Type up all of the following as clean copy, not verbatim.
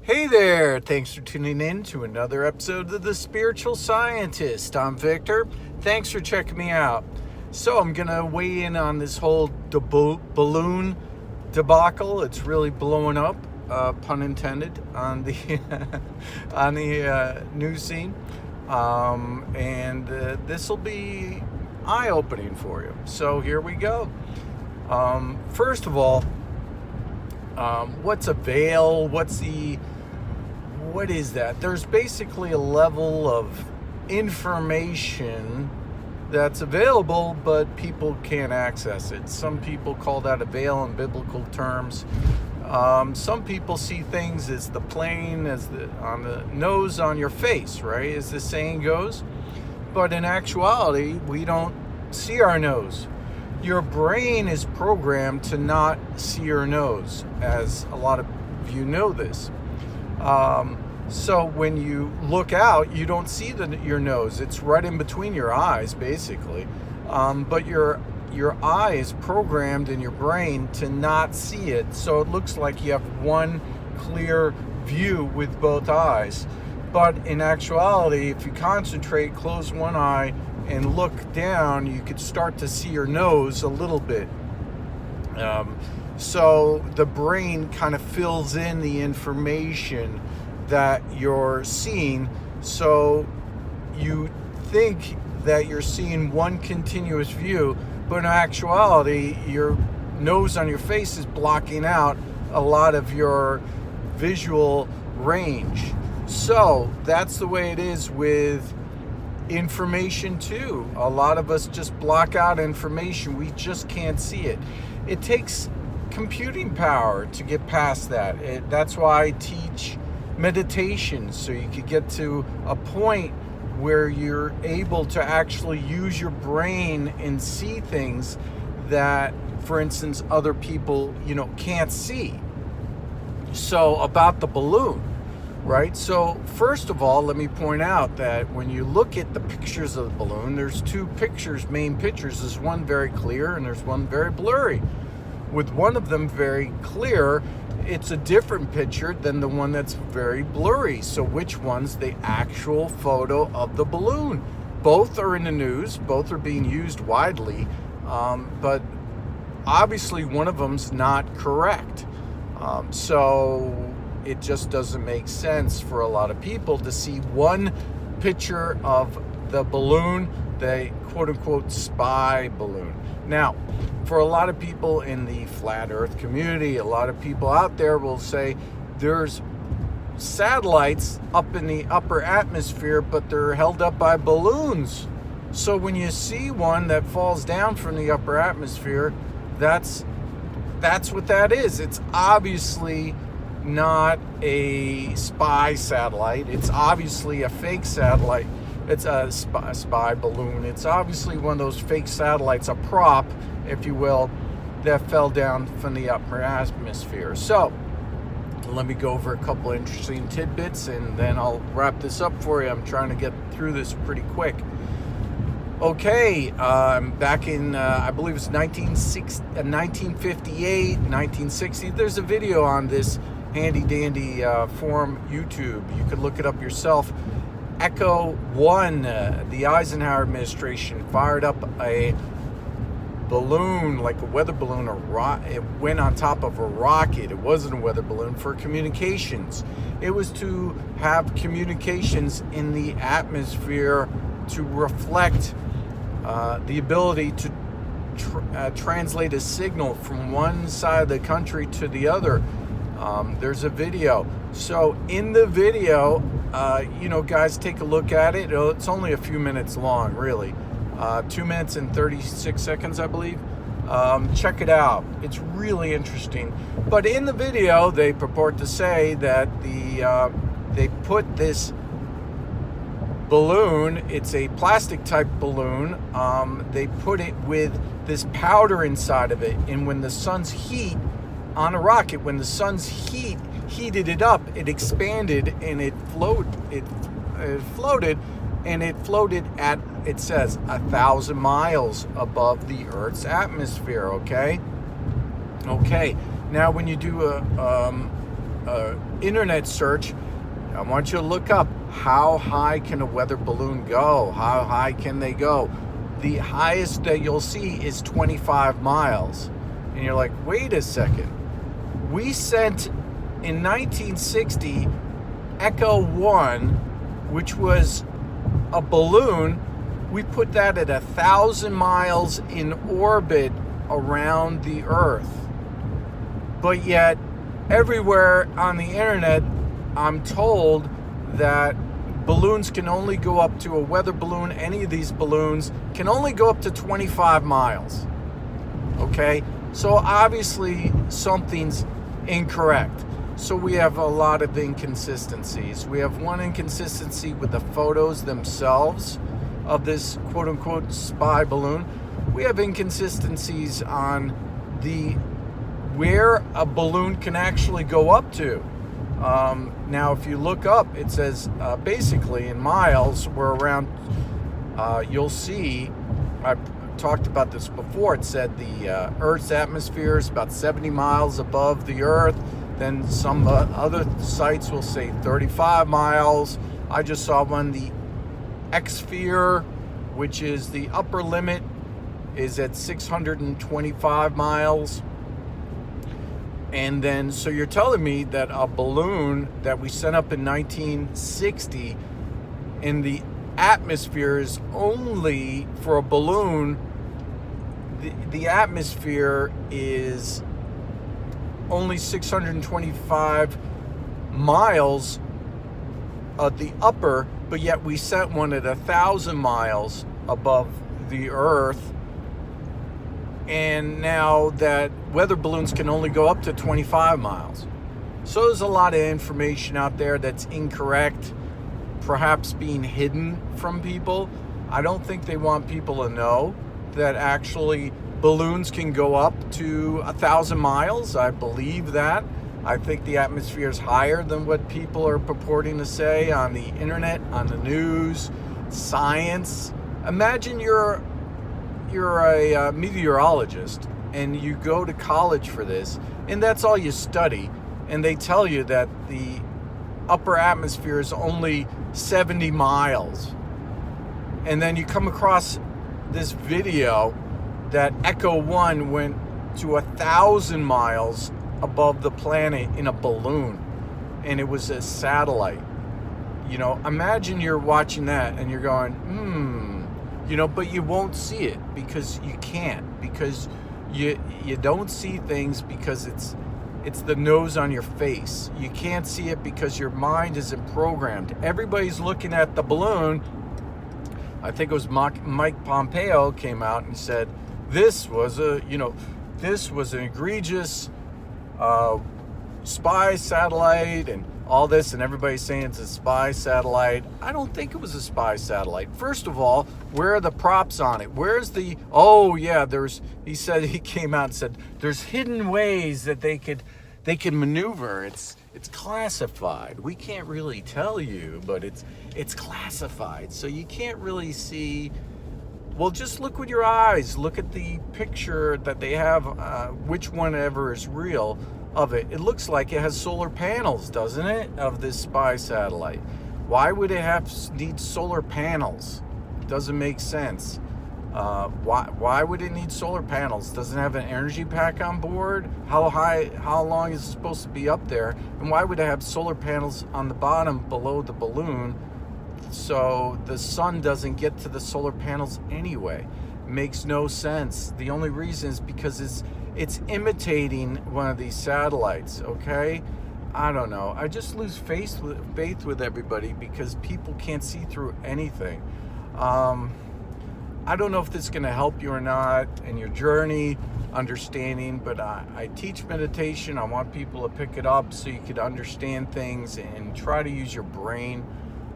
Hey there, thanks for tuning in to another episode of The Spiritual Scientist. I'm Victor. Thanks for checking me out. So I'm going to weigh in on this whole balloon debacle. It's really blowing up, pun intended, on the on the news scene. And this will be eye-opening for you. So here we go. First of all, what's a veil? What is that? There's basically a level of information that's available, but people can't access it. Some people call that a veil in biblical terms. Some people see things as the plane, on the nose on your face, right? As the saying goes. But in actuality, we don't see our nose. Your brain is programmed to not see your nose, as a lot of you know this. So when you look out, you don't see your nose. It's right in between your eyes, basically. But your eye is programmed in your brain to not see it. So it looks like you have one clear view with both eyes. But in actuality, if you concentrate, close one eye, and look down, you could start to see your nose a little bit. So the brain kind of fills in the information that you're seeing, so you think that you're seeing one continuous view, but in actuality, your nose on your face is blocking out a lot of your visual range. So that's the way it is with information too. A lot of us just block out information. We just can't see it. It takes computing power to get past that. That's why I teach meditation, so you could get to a point where you're able to actually use your brain and see things that, for instance, other people, can't see. So about the balloon, right? So first of all, let me point out that when you look at the pictures of the balloon, there's two main pictures. There's one very clear and there's one very blurry. With one of them very clear, it's a different picture than the one that's very blurry. So which one's the actual photo of the balloon? Both are in the news. Both are being used widely. But obviously one of them's not correct. So it just doesn't make sense for a lot of people to see one picture of the balloon, the quote-unquote spy balloon. Now, for a lot of people in the flat earth community, a lot of people out there will say there's satellites up in the upper atmosphere, but they're held up by balloons. So when you see one that falls down from the upper atmosphere, that's what that is. It's obviously not a spy satellite. It's obviously a fake satellite. It's a spy balloon. It's obviously one of those fake satellites, a prop, if you will, that fell down from the upper atmosphere. So let me go over a couple of interesting tidbits and then I'll wrap this up for you. I'm trying to get through this pretty quick. Okay, back in, I believe it's 1958, 1960, there's a video on this handy-dandy forum YouTube. You can look it up yourself. Echo 1, the Eisenhower administration fired up a balloon, like a weather balloon, it went on top of a rocket. It wasn't a weather balloon, for communications. It was to have communications in the atmosphere to reflect the ability to translate a signal from one side of the country to the other. There's a video. So in the video, guys, take a look at it. It's only a few minutes long, really. 2 minutes and 36 seconds, I believe. Check it out. It's really interesting. But in the video, they purport to say that they put this balloon, it's a plastic type balloon, they put it with this powder inside of it, and when the sun's heat on a rocket, when the sun's heated it up, it expanded and it floated at, it says, 1,000 miles above the Earth's atmosphere. Okay, now when you do internet search, I want you to look up, how high can a weather balloon go? How high can they go? The highest that you'll see is 25 miles. And you're like, wait a second. We sent in 1960 Echo 1, which was a balloon. We put that at 1,000 miles in orbit around the Earth. But yet, everywhere on the internet, I'm told that balloons can only go up to, a weather balloon, any of these balloons, can only go up to 25 miles. Okay? So obviously something's incorrect. So we have a lot of inconsistencies. We have one inconsistency with the photos themselves of this quote-unquote spy balloon. We have inconsistencies on where a balloon can actually go up to. Now, if you look up, it says basically in miles, we're around, you'll see, I've talked about this before, it said the Earth's atmosphere is about 70 miles above the Earth. Then some other sites will say 35 miles. I just saw one, the X-sphere, which is the upper limit, is at 625 miles. And then, so you're telling me that a balloon that we sent up in 1960 in the atmosphere is only, for a balloon, the atmosphere is only 625 miles at the upper, but yet we sent one at 1,000 miles above the Earth. And now that weather balloons can only go up to 25 miles. So there's a lot of information out there that's incorrect, perhaps being hidden from people. I don't think they want people to know that actually balloons can go up to 1,000 miles. I believe that. I think the atmosphere is higher than what people are purporting to say on the internet, on the news, science. Imagine you're a meteorologist and you go to college for this, and that's all you study, and they tell you that the upper atmosphere is only 70 miles. And then you come across this video that Echo 1 went to 1,000 miles above the planet in a balloon, and it was a satellite. You know, imagine you're watching that and you're going, but you won't see it because you can't, because you don't see things because it's the nose on your face. You can't see it because your mind isn't programmed. Everybody's looking at the balloon. I think it was Mike Pompeo came out and said this was an egregious spy satellite and all this, and everybody's saying it's a spy satellite. I don't think it was a spy satellite. First of all, where are the props on it? Where's the, he said, he came out and said there's hidden ways that they could maneuver. It's classified. We can't really tell you, but it's classified. So you can't really see. Well, just look with your eyes. Look at the picture that they have, which one ever is real of it. It looks like it has solar panels, doesn't it, of this spy satellite? Why would it need solar panels? It doesn't make sense. Why would it need solar panels? Doesn't it have an energy pack on board? How long is it supposed to be up there? And why would it have solar panels on the bottom below the balloon so the sun doesn't get to the solar panels anyway? It makes no sense. The only reason is because it's imitating one of these satellites, okay? I don't know. I just lose faith with everybody because people can't see through anything. I don't know if this is going to help you or not in your journey, understanding, but I teach meditation. I want people to pick it up so you could understand things and try to use your brain.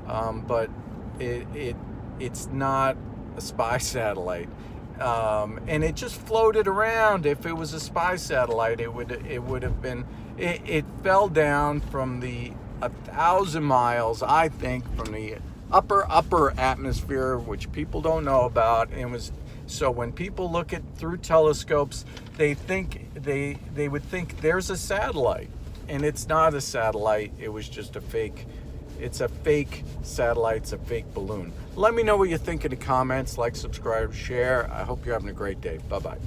But it's not a spy satellite. And it just floated around. If it was a spy satellite, it would have been, it fell down from the 1,000 miles, I think, from the upper atmosphere, which people don't know about. And so when people look at through telescopes, they would think there's a satellite, and it's not a satellite. It was just a fake. It's a fake satellite. It's a fake balloon. Let me know what you think in the comments. Like, subscribe, share. I hope you're having a great day. Bye-bye.